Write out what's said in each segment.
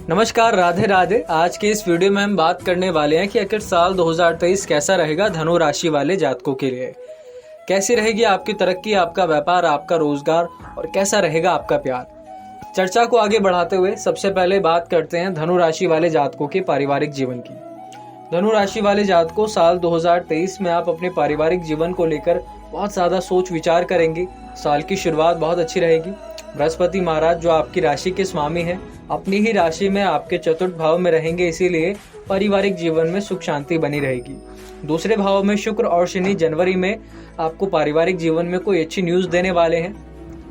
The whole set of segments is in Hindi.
नमस्कार, राधे राधे। आज के इस वीडियो में हम बात करने वाले हैं कि आखिर साल 2023 कैसा रहेगा धनु राशि वाले जातकों के लिए। कैसी रहेगी आपकी तरक्की, आपका व्यापार, आपका रोजगार और कैसा रहेगा आपका प्यार। चर्चा को आगे बढ़ाते हुए सबसे पहले बात करते हैं धनु राशि वाले जातकों के पारिवारिक जीवन की। धनु राशि वाले जातकों, साल 2023 में आप अपने पारिवारिक जीवन को लेकर बहुत ज्यादा सोच विचार करेंगे। साल की शुरुआत बहुत अच्छी रहेगी। बृहस्पति महाराज जो आपकी राशि के स्वामी हैं, अपनी ही राशि में आपके चतुर्थ भाव में रहेंगे, इसीलिए पारिवारिक जीवन में सुख शांति बनी रहेगी। दूसरे भाव में शुक्र और शनि जनवरी में आपको पारिवारिक जीवन में कोई अच्छी न्यूज देने वाले हैं।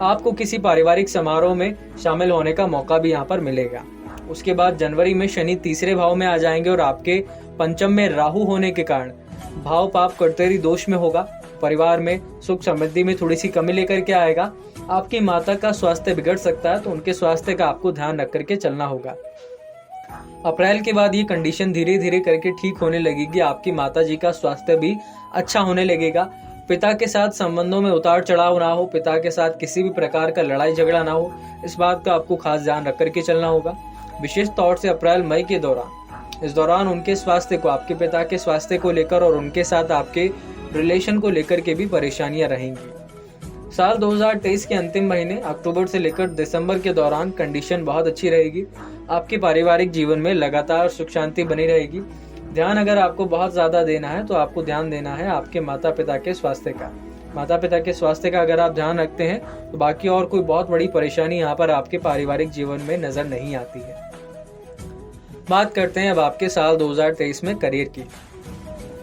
आपको किसी पारिवारिक समारोह में शामिल होने का मौका भी यहाँ पर मिलेगा। उसके बाद जनवरी में शनि तीसरे भाव में आ जाएंगे और आपके पंचम में राहु होने के कारण भाव पाप कर्तेरी दोष में होगा। परिवार में सुख समृद्धि में थोड़ी सी कमी लेकर के आएगा। आपकी माता का स्वास्थ्य बिगड़ सकता है, तो उनके स्वास्थ्य का आपको ध्यान रख करके चलना होगा। अप्रैल के बाद ये कंडीशन धीरे धीरे करके ठीक होने लगेगी। आपकी माता जी का स्वास्थ्य भी अच्छा होने लगेगा। पिता के साथ संबंधों में उतार चढ़ाव ना हो, पिता के साथ किसी भी प्रकार का लड़ाई झगड़ा ना हो, इस बात का आपको खास ध्यान रख करके चलना होगा। विशेष तौर से अप्रैल मई के दौरान, इस दौरान उनके स्वास्थ्य को, आपके पिता के स्वास्थ्य को लेकर और उनके साथ आपके रिलेशन को लेकर के भी परेशानियां रहेंगी। साल 2023 के अंतिम महीने अक्टूबर से लेकर दिसंबर के दौरान कंडीशन बहुत अच्छी रहेगी। आपके पारिवारिक जीवन में लगातार सुख शांति बनी रहेगी। ध्यान अगर आपको बहुत ज्यादा देना है तो आपको ध्यान देना है आपके माता पिता के स्वास्थ्य का। माता पिता के स्वास्थ्य का अगर आप ध्यान रखते हैं तो बाकी और कोई बहुत बड़ी परेशानी यहाँ पर आपके पारिवारिक जीवन में नजर नहीं आती है। बात करते हैं अब आपके साल 2023 में करियर की।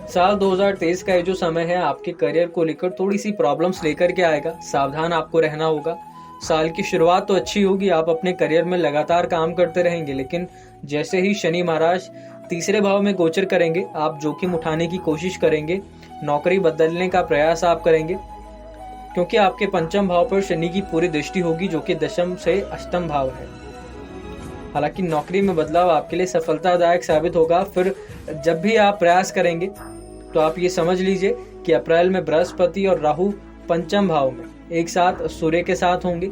साल 2023 का ये जो समय है आपके करियर को लेकर थोड़ी सी प्रॉब्लम्स लेकर के आएगा। सावधान आपको रहना होगा। साल की शुरुआत तो अच्छी होगी, आप अपने करियर में लगातार काम करते रहेंगे, लेकिन जैसे ही शनि महाराज तीसरे भाव में गोचर करेंगे, आप जोखिम उठाने की कोशिश करेंगे, नौकरी बदलने का प्रयास आप करेंगे, क्योंकि आपके पंचम भाव पर शनि की पूरी दृष्टि होगी जो कि दशम से अष्टम भाव है। हालांकि नौकरी में बदलाव आपके लिए सफलतादायक साबित होगा। फिर जब भी आप प्रयास करेंगे तो आप ये समझ लीजिए कि अप्रैल में बृहस्पति और राहु पंचम भाव में एक साथ सूर्य के साथ होंगे।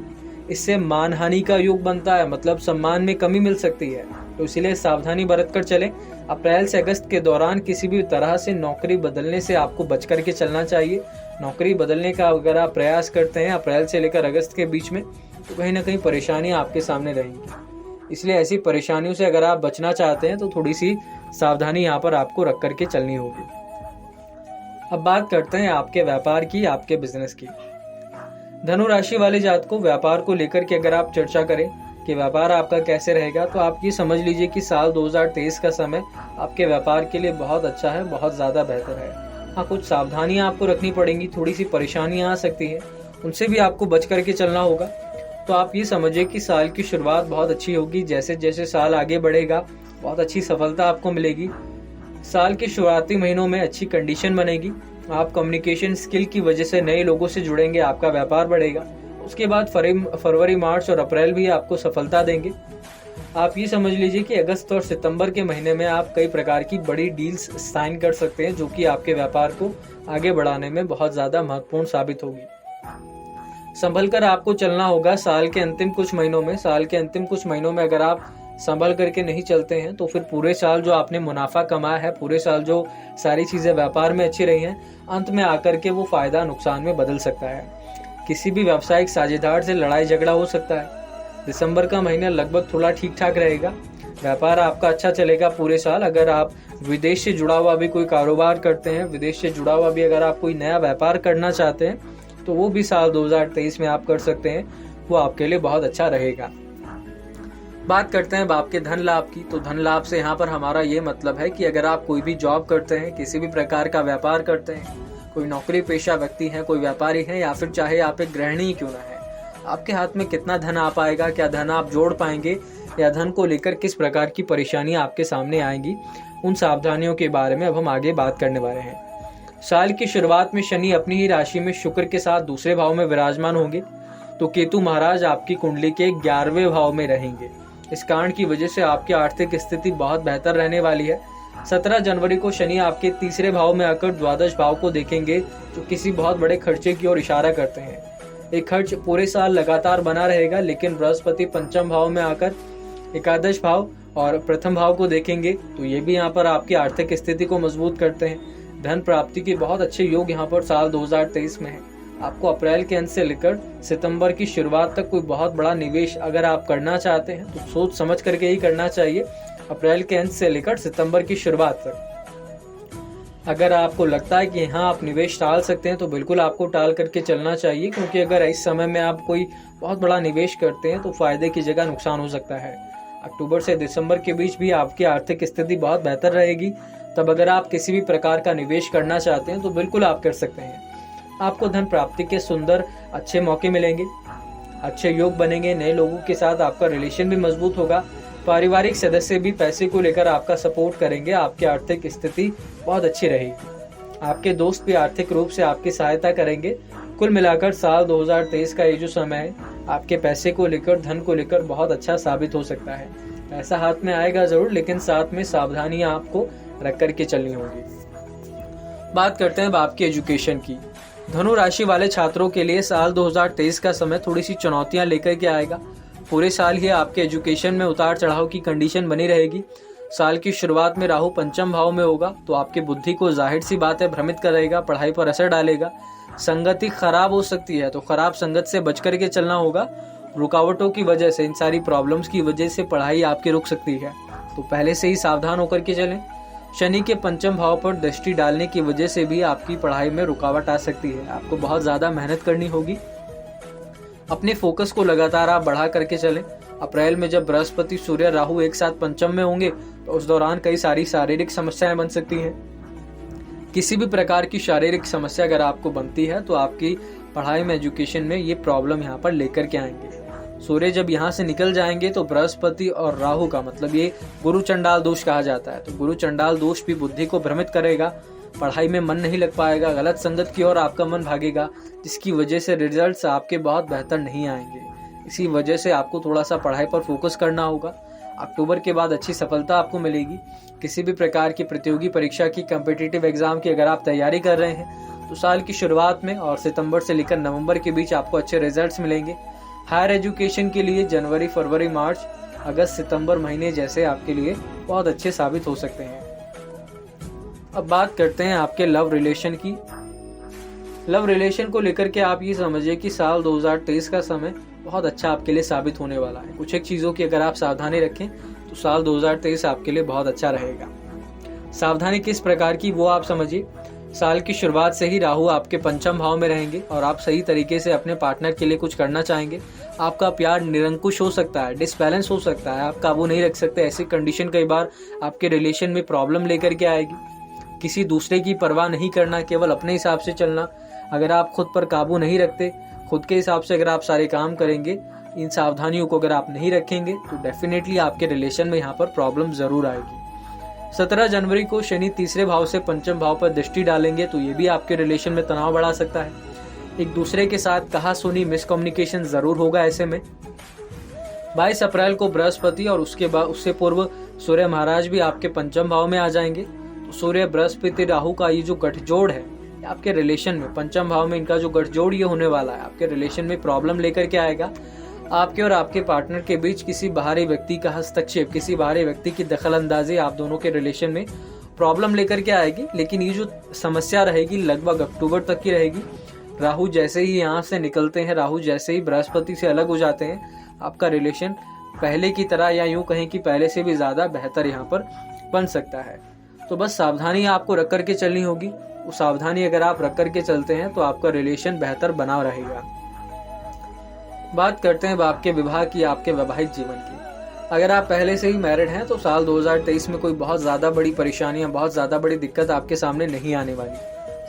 इससे मानहानि का योग बनता है, मतलब सम्मान में कमी मिल सकती है, तो इसीलिए सावधानी बरत कर चलें। अप्रैल से अगस्त के दौरान किसी भी तरह से नौकरी बदलने से आपको बच करके चलना चाहिए। नौकरी बदलने का अगर आप प्रयास करते हैं अप्रैल से लेकर अगस्त के बीच में, तो कहीं ना कहीं परेशानियां आपके सामने रहेंगी। इसलिए ऐसी परेशानियों से अगर आप बचना चाहते हैं तो थोड़ी सी सावधानी यहाँ पर आपको रख करके चलनी होगी। अब बात करते हैं आपके व्यापार की, आपके बिजनेस की। धनु राशि वाले जातकों को व्यापार को लेकर के अगर आप चर्चा करें कि व्यापार आपका कैसे रहेगा, तो आप ये समझ लीजिए कि साल 2023 का समय आपके व्यापार के लिए बहुत अच्छा है, बहुत ज़्यादा बेहतर है। हाँ, कुछ सावधानियाँ आपको रखनी पड़ेंगी, थोड़ी सी परेशानियाँ आ सकती हैं, उनसे भी आपको बच करके चलना होगा। तो आप ये समझिए कि साल की शुरुआत बहुत अच्छी होगी। जैसे जैसे साल आगे बढ़ेगा बहुत अच्छी सफलता आपको मिलेगी। साल के शुरुआती महीनों में अच्छी कंडीशन बनेगी। आप कम्युनिकेशन स्किल की वजह से नए लोगों से जुड़ेंगे, आपका व्यापार बढ़ेगा। उसके बाद फरवरी, मार्च और अप्रैल भी आपको सफलता देंगे। आप ये समझ लीजिए कि अगस्त और सितंबर के महीने में आप कई प्रकार की बड़ी डील्स साइन कर सकते हैं, जो कि आपके व्यापार को आगे बढ़ाने में बहुत ज़्यादा महत्वपूर्ण साबित होगी। संभल कर आपको चलना होगा साल के अंतिम कुछ महीनों में अगर आप संभल करके नहीं चलते हैं तो फिर पूरे साल जो आपने मुनाफा कमाया है, पूरे साल जो सारी चीज़ें व्यापार में अच्छी रही हैं, अंत में आकर के वो फायदा नुकसान में बदल सकता है। किसी भी व्यावसायिक साझेदार से लड़ाई झगड़ा हो सकता है। दिसंबर का महीना लगभग थोड़ा ठीक ठाक रहेगा। व्यापार आपका अच्छा चलेगा पूरे साल। अगर आप विदेश से जुड़ा हुआ भी कोई कारोबार करते हैं, विदेश से जुड़ा हुआ भी अगर आप कोई नया व्यापार करना चाहते हैं, तो वो भी साल 2023 में आप कर सकते हैं। वो आपके लिए बहुत अच्छा रहेगा। बात करते हैं आपके धन लाभ की। तो धन लाभ से यहाँ पर हमारा ये मतलब है कि अगर आप कोई भी जॉब करते हैं, किसी भी प्रकार का व्यापार करते हैं, कोई नौकरी पेशा व्यक्ति है, कोई व्यापारी है, या फिर चाहे आप एक गृहिणी क्यों ना है, आपके हाथ में कितना धन आ पाएगा, क्या धन आप जोड़ पाएंगे, या धन को लेकर किस प्रकार की परेशानियां आपके सामने आएंगी, उन सावधानियों के बारे में अब हम आगे बात करने वाले हैं। साल की शुरुआत में शनि अपनी ही राशि में शुक्र के साथ दूसरे भाव में विराजमान होंगे, तो केतु महाराज आपकी कुंडली के 11वें भाव में रहेंगे। इस कारण की वजह से आपकी आर्थिक स्थिति बहुत बेहतर रहने वाली है। 17 जनवरी को शनि आपके तीसरे भाव में आकर द्वादश भाव को देखेंगे, जो किसी बहुत बड़े खर्चे की ओर इशारा करते हैं। एक खर्च पूरे साल लगातार बना रहेगा, लेकिन बृहस्पति पंचम भाव में आकर एकादश भाव और प्रथम भाव को देखेंगे तो ये भी यहाँ पर आपकी आर्थिक स्थिति को मजबूत करते हैं। धन प्राप्ति के बहुत अच्छे योग यहाँ पर साल 2023 में है। आपको अप्रैल के अंत से लेकर सितंबर की शुरुआत तक कोई बहुत बड़ा निवेश अगर आप करना चाहते हैं तो सोच समझ करके ही करना चाहिए। अप्रैल के अंत से लेकर सितंबर की शुरुआत तक अगर आपको लगता है कि हाँ आप निवेश टाल सकते हैं तो बिल्कुल आपको टाल करके चलना चाहिए, क्योंकि अगर इस समय में आप कोई बहुत बड़ा निवेश करते हैं तो फायदे की जगह नुकसान हो सकता है। अक्टूबर से दिसंबर के बीच भी आपकी आर्थिक स्थिति बहुत बेहतर रहेगी। तब अगर आप किसी भी प्रकार का निवेश करना चाहते हैं तो बिल्कुल आप कर सकते हैं। आपको धन प्राप्ति के सुंदर अच्छे मौके मिलेंगे, अच्छे योग बनेंगे, नए लोगों के साथ आपका रिलेशन भी मजबूत होगा। पारिवारिक सदस्य भी पैसे को लेकर आपका सपोर्ट करेंगे। आपकी आर्थिक स्थिति बहुत अच्छी रहेगी। आपके दोस्त भी आर्थिक रूप से आपकी सहायता करेंगे। कुल मिलाकर साल 2023 का ये जो समय है आपके पैसे को लेकर, धन को लेकर बहुत अच्छा साबित हो सकता है। पैसा हाथ में आएगा जरूर, लेकिन साथ में सावधानियां आपको रख करके चलनी होगी। बात करते हैं आपकी एजुकेशन की। धनु राशि वाले छात्रों के लिए साल 2023 का समय थोड़ी सी चुनौतियां लेकर के आएगा। पूरे साल ही आपके एजुकेशन में उतार चढ़ाव की कंडीशन बनी रहेगी। साल की शुरुआत में राहु पंचम भाव में होगा तो आपकी बुद्धि को जाहिर सी बात है भ्रमित करेगा, पढ़ाई पर असर डालेगा। संगति खराब हो सकती है तो खराब संगत से बच करके चलना होगा। रुकावटों की वजह से, इन सारी प्रॉब्लम्स की वजह से पढ़ाई आपकी रुक सकती है, तो पहले से ही सावधान होकर के चलें। शनि के पंचम भाव पर दृष्टि डालने की वजह से भी आपकी पढ़ाई में रुकावट आ सकती है। आपको बहुत ज़्यादा मेहनत करनी होगी। अपने फोकस को लगातार आप बढ़ा करके चलें। अप्रैल में जब बृहस्पति, सूर्य, राहु एक साथ पंचम में होंगे तो उस दौरान कई सारी शारीरिक समस्याएं बन सकती हैं। किसी भी प्रकार की शारीरिक समस्या अगर आपको बनती है तो आपकी पढ़ाई में, एजुकेशन में ये प्रॉब्लम यहाँ पर लेकर के आएंगे। सूर्य जब यहाँ से निकल जाएंगे तो बृहस्पति और राहु का मतलब ये गुरु चंडाल दोष कहा जाता है। तो गुरु चंडाल दोष भी बुद्धि को भ्रमित करेगा, पढ़ाई में मन नहीं लग पाएगा, गलत संगत की ओर आपका मन भागेगा, जिसकी वजह से रिजल्ट्स आपके बहुत बेहतर नहीं आएंगे। इसी वजह से आपको थोड़ा सा पढ़ाई पर फोकस करना होगा। अक्टूबर के बाद अच्छी सफलता आपको मिलेगी। किसी भी प्रकार की प्रतियोगी परीक्षा की, कॉम्पिटिटिव एग्जाम की अगर आप तैयारी कर रहे हैं तो साल की शुरुआत में और सितंबर से लेकर नवंबर के बीच आपको अच्छे रिजल्ट्स मिलेंगे। हायर एजुकेशन के लिए जनवरी, फरवरी, मार्च, अगस्त, सितंबर महीने जैसे आपके लिए बहुत अच्छे साबित हो सकते हैं। अब बात करते हैं आपके लव रिलेशन की। लव रिलेशन को लेकर के आप ये समझिए कि साल 2023 का समय बहुत अच्छा आपके लिए साबित होने वाला है। कुछ एक चीज़ों की अगर आप सावधानी रखें तो साल 2023 आपके लिए बहुत अच्छा रहेगा। सावधानी किस प्रकार की वो आप समझिए। साल की शुरुआत से ही राहु आपके पंचम भाव में रहेंगे और आप सही तरीके से अपने पार्टनर के लिए कुछ करना चाहेंगे। आपका प्यार निरंकुश हो सकता है, डिसबैलेंस हो सकता है, आप काबू नहीं रख सकते। ऐसी कंडीशन कई बार आपके रिलेशन में प्रॉब्लम लेकर के आएगी। किसी दूसरे की परवाह नहीं करना, केवल अपने हिसाब से चलना। अगर आप खुद पर काबू नहीं रखते, खुद के हिसाब से अगर आप सारे काम करेंगे, इन सावधानियों को अगर आप नहीं रखेंगे तो डेफिनेटली आपके रिलेशन में यहाँ पर प्रॉब्लम जरूर आएगी। 17 जनवरी को शनि तीसरे भाव से पंचम भाव पर दृष्टि डालेंगे तो ये भी आपके रिलेशन में तनाव बढ़ा सकता है। एक दूसरे के साथ कहा सुनी, मिसकम्युनिकेशन जरूर होगा। ऐसे में 22 अप्रैल को बृहस्पति और उससे पूर्व सूर्य महाराज भी आपके पंचम भाव में आ जाएंगे। तो सूर्य, बृहस्पति, राहु का ये जो गठजोड़ है आपके रिलेशन में, पंचम भाव में इनका जो गठजोड़ ये होने वाला है, आपके रिलेशन में प्रॉब्लम लेकर के आएगा। आपके और आपके पार्टनर के बीच किसी बाहरी व्यक्ति का हस्तक्षेप, किसी बाहरी व्यक्ति की दखलंदाजी आप दोनों के रिलेशन में प्रॉब्लम लेकर के आएगी। लेकिन ये जो समस्या रहेगी लगभग अक्टूबर तक की रहेगी। राहु जैसे ही यहाँ से निकलते हैं, राहु जैसे ही बृहस्पति से अलग हो जाते हैं, आपका रिलेशन पहले की तरह या यूं कहें कि पहले से भी ज़्यादा बेहतर यहाँ पर बन सकता है। तो बस सावधानी आपको रख करके चलनी होगी। वो सावधानी अगर आप रख करके चलते हैं तो आपका रिलेशन बेहतर बना रहेगा। बात करते हैं आपके विवाह की, आपके वैवाहिक जीवन की। अगर आप पहले से ही मैरिड हैं तो साल 2023 में कोई बहुत ज़्यादा बड़ी परेशानियां, बहुत ज़्यादा बड़ी दिक्कत आपके सामने नहीं आने वाली।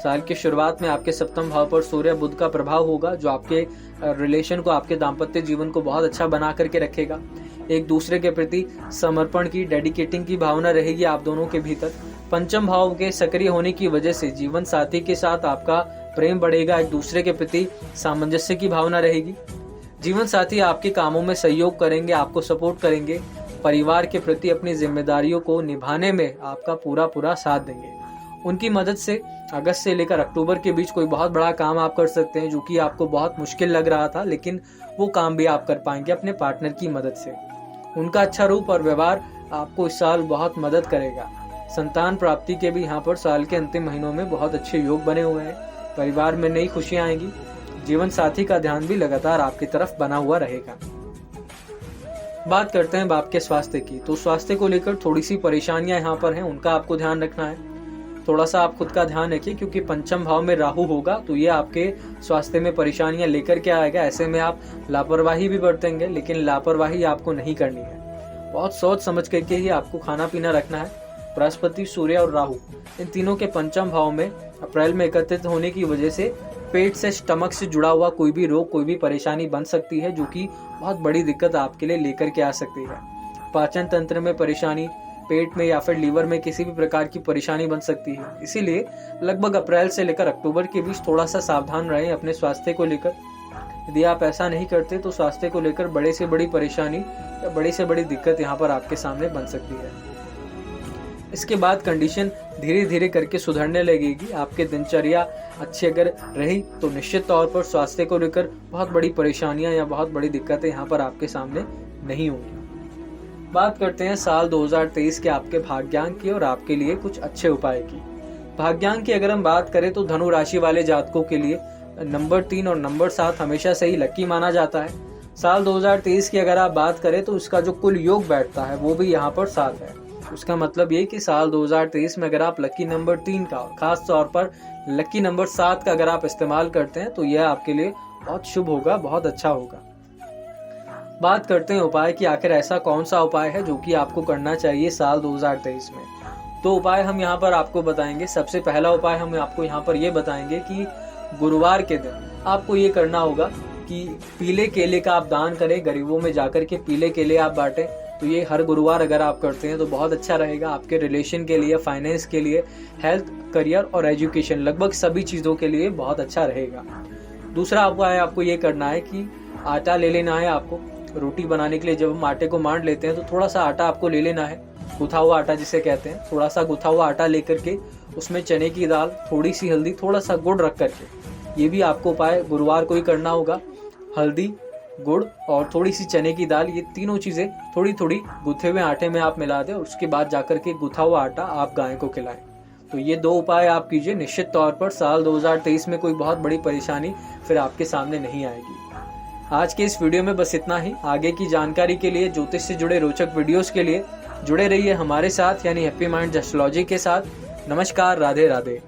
साल की शुरुआत में आपके सप्तम भाव पर सूर्य बुध का प्रभाव होगा जो आपके रिलेशन को, आपके दाम्पत्य जीवन को बहुत अच्छा बना करके रखेगा। एक दूसरे के प्रति समर्पण की, डेडिकेटिंग की भावना रहेगी आप दोनों के भीतर। पंचम भाव के सक्रिय होने की वजह से जीवन साथी के साथ आपका प्रेम बढ़ेगा, एक दूसरे के प्रति सामंजस्य की भावना रहेगी। जीवन साथी आपके कामों में सहयोग करेंगे, आपको सपोर्ट करेंगे, परिवार के प्रति अपनी जिम्मेदारियों को निभाने में आपका पूरा साथ देंगे। उनकी मदद से अगस्त से लेकर अक्टूबर के बीच कोई बहुत बड़ा काम आप कर सकते हैं जो कि आपको बहुत मुश्किल लग रहा था, लेकिन वो काम भी आप कर पाएंगे अपने पार्टनर की मदद से। उनका अच्छा रूप और व्यवहार आपको इस साल बहुत मदद करेगा। संतान प्राप्ति के भी यहाँ पर साल के अंतिम महीनों में बहुत अच्छे योग बने हुए हैं। परिवार में नई खुशियां आएंगी। जीवन साथी का ध्यान भी लगातार आपकी तरफ बना हुआ रहेगा। बात करते हैं आपके स्वास्थ्य की, तो स्वास्थ्य को लेकर थोड़ी सी परेशानियां यहाँ पर हैं, उनका आपको ध्यान रखना है। थोड़ा सा आप खुद का ध्यान रखिए, क्योंकि पंचम भाव में राहु होगा तो ये आपके स्वास्थ्य में परेशानियां लेकर के आएगा। ऐसे में आप लापरवाही भी बरतेंगे, लेकिन लापरवाही आपको नहीं करनी है। बहुत सोच समझ करके ही आपको खाना पीना रखना है। बृहस्पति, सूर्य और राहु इन तीनों के पंचम भाव में अप्रैल में एकत्रित होने की वजह से पेट से, स्टमक से जुड़ा हुआ कोई भी रोग, कोई भी परेशानी बन सकती है, जो कि बहुत बड़ी दिक्कत आपके लिए लेकर के आ सकती है। पाचन तंत्र में परेशानी, पेट में या फिर लीवर में किसी भी प्रकार की परेशानी बन सकती है। इसीलिए लगभग अप्रैल से लेकर अक्टूबर के बीच थोड़ा सा सावधान रहें अपने स्वास्थ्य को लेकर। यदि आप ऐसा नहीं करते तो स्वास्थ्य को लेकर बड़े से बड़ी परेशानी या बड़ी से बड़ी दिक्कत यहाँ पर आपके सामने बन सकती है। इसके बाद कंडीशन धीरे धीरे करके सुधरने लगेगी। आपके दिनचर्या अच्छी अगर रही तो निश्चित तौर पर स्वास्थ्य को लेकर बहुत बड़ी परेशानियां या बहुत बड़ी दिक्कतें यहाँ पर आपके सामने नहीं होंगी। बात करते हैं साल 2023 के आपके भाग्यांक की और आपके लिए कुछ अच्छे उपाय की। भाग्यांक की अगर हम बात करें तो धनु राशि वाले जातकों के लिए नंबर 3 और नंबर 7 हमेशा से ही लकी माना जाता है। साल 2023 की अगर आप बात करें तो इसका जो कुल योग बैठता है वो भी यहाँ पर 7 है। उसका मतलब ये कि साल 2023 में अगर आप लकी नंबर 3 का और खास तौर पर लकी नंबर 7 का अगर आप इस्तेमाल करते हैं तो यह आपके लिए बहुत शुभ होगा, बहुत अच्छा होगा। बात करते हैं उपाय की, आखिर ऐसा कौन सा उपाय है जो कि आपको करना चाहिए साल 2023 में। तो उपाय हम यहाँ पर आपको बताएंगे। सबसे पहला उपाय हम आपको यहाँ पर ये बताएंगे कि गुरुवार के दिन आपको ये करना होगा कि पीले केले का आप दान करें, गरीबों में जाकर के पीले केले आप बांटें। तो ये हर गुरुवार अगर आप करते हैं तो बहुत अच्छा रहेगा आपके रिलेशन के लिए, फाइनेंस के लिए, हेल्थ, करियर और एजुकेशन, लगभग सभी चीज़ों के लिए बहुत अच्छा रहेगा। दूसरा उपाय आपको ये करना है कि आटा ले लेना है। आपको रोटी बनाने के लिए जब हम आटे को मान लेते हैं तो थोड़ा सा आटा आपको ले लेना है, गुथा हुआ आटा जिसे कहते हैं। थोड़ा सा गुथा हुआ आटा लेकर के उसमें चने की दाल, थोड़ी सी हल्दी, थोड़ा सा गुड़ रख करके, ये भी आपको उपाय गुरुवार को ही करना होगा। हल्दी, गुड़ और थोड़ी सी चने की दाल, ये तीनों चीज़ें थोड़ी थोड़ी गुथे हुए आटे में आप मिला दें और उसके बाद जाकर के गुथा हुआ आटा आप गाय को खिलाएं। तो ये 2 उपाय आप कीजिए। निश्चित तौर पर साल 2023 में कोई बहुत बड़ी परेशानी फिर आपके सामने नहीं आएगी। आज के इस वीडियो में बस इतना ही। आगे की जानकारी के लिए, ज्योतिष से जुड़े रोचक वीडियोस के लिए जुड़े रहिए हमारे साथ, यानी हैप्पी माइंड एस्ट्रोलॉजी के साथ। नमस्कार, राधे राधे।